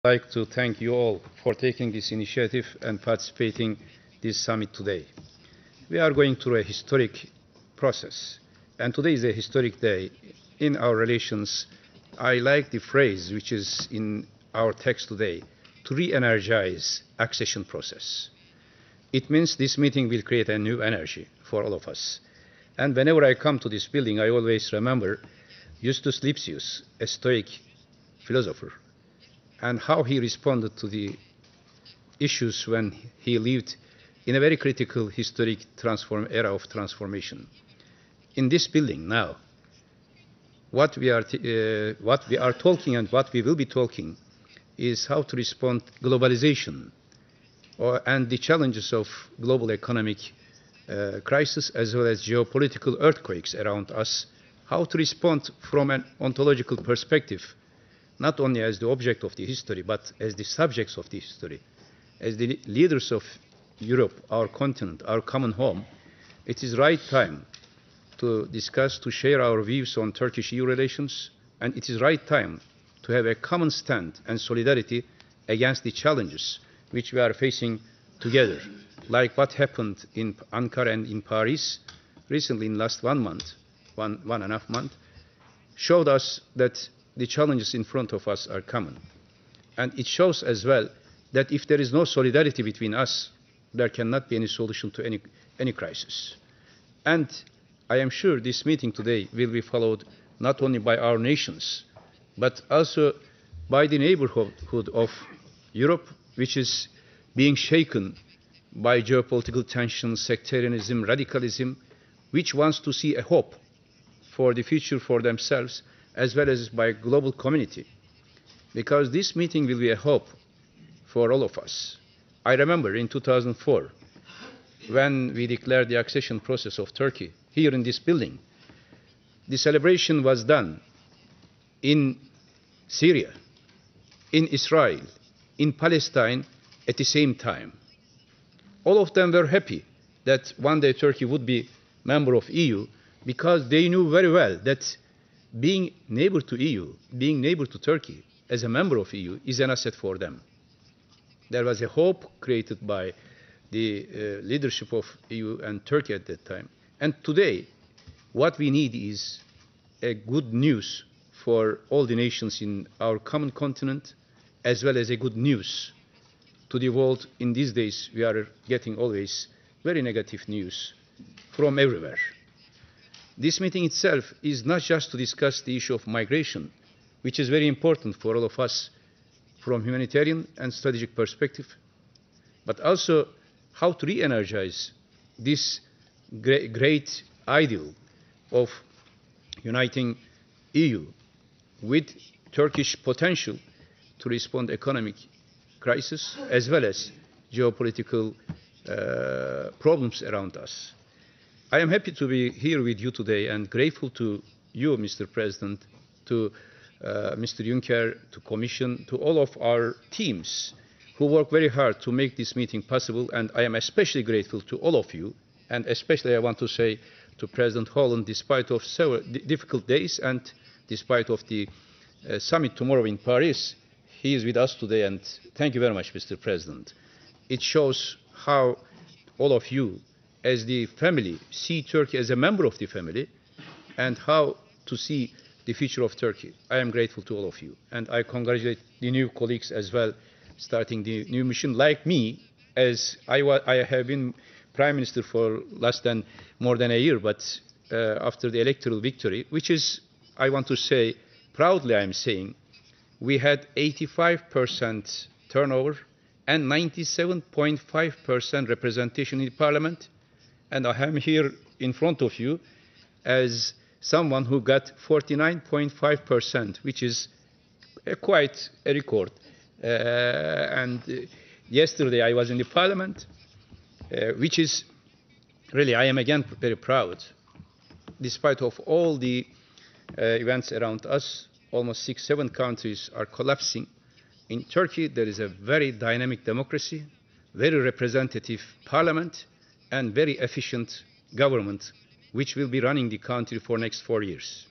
I'd like to thank you all for taking this initiative and participating this summit today. We are going through a historic process, and today is a historic day in our relations. I like the phrase which is in our text today, to re-energize accession process. It means this meeting will create a new energy for all of us. And whenever I come to this building, I always remember Justus Lipsius, a Stoic philosopher, and how he responded to the issues when he lived in a very critical historic era of transformation. In this building now, what we are talking and what we will be talking is how to respond to globalization and the challenges of global economic crisis as well as geopolitical earthquakes around us, how to respond from an ontological perspective, not only as the object of the history, but as the subjects of the history. As the leaders of Europe, our continent, our common home, it is right time to discuss, to share our views on Turkish-EU relations, and it is right time to have a common stand and solidarity against the challenges which we are facing together, like what happened in Ankara and in Paris recently in last 1 month, one and a half month, showed us that the challenges in front of us are common. And it shows as well that if there is no solidarity between us, there cannot be any solution to any crisis. And I am sure this meeting today will be followed not only by our nations, but also by the neighborhood of Europe, which is being shaken by geopolitical tensions, sectarianism, radicalism, which wants to see a hope for the future for themselves, as well as by global community. Because this meeting will be a hope for all of us. I remember in 2004, when we declared the accession process of Turkey here in this building, the celebration was done in Syria, in Israel, in Palestine at the same time. All of them were happy that one day Turkey would be member of EU, because they knew very well that being neighbor to EU, being neighbor to Turkey as a member of EU is an asset for them. There was a hope created by the leadership of EU and Turkey at that time. And today, what we need is a good news for all the nations in our common continent, as well as a good news to the world. In these days, we are getting always very negative news from everywhere. This meeting itself is not just to discuss the issue of migration, which is very important for all of us from humanitarian and strategic perspective, but also how to re-energize this great ideal of uniting EU with Turkish potential to respond to economic crisis as well as geopolitical problems around us. I am happy to be here with you today and grateful to you, Mr. President, to Mr. Juncker, to Commission, to all of our teams who work very hard to make this meeting possible. And I am especially grateful to all of you, and especially I want to say to President Holland, despite of several difficult days and despite of the summit tomorrow in Paris, he is with us today, and thank you very much, Mr. President. It shows how all of you as the family see Turkey as a member of the family, and how to see the future of Turkey. I am grateful to all of you, and I congratulate the new colleagues as well, starting the new mission like me, as I have been Prime Minister for more than a year, but after the electoral victory, which is, I want to say, proudly I'm saying, we had 85% turnover and 97.5% representation in the Parliament. And I am here in front of you as someone who got 49.5%, which is quite a record. Yesterday I was in the Parliament, which is really, I am again very proud. Despite of all the events around us, almost 6-7 countries are collapsing. In Turkey, there is a very dynamic democracy, very representative parliament, and very efficient government, which will be running the country for the next 4 years.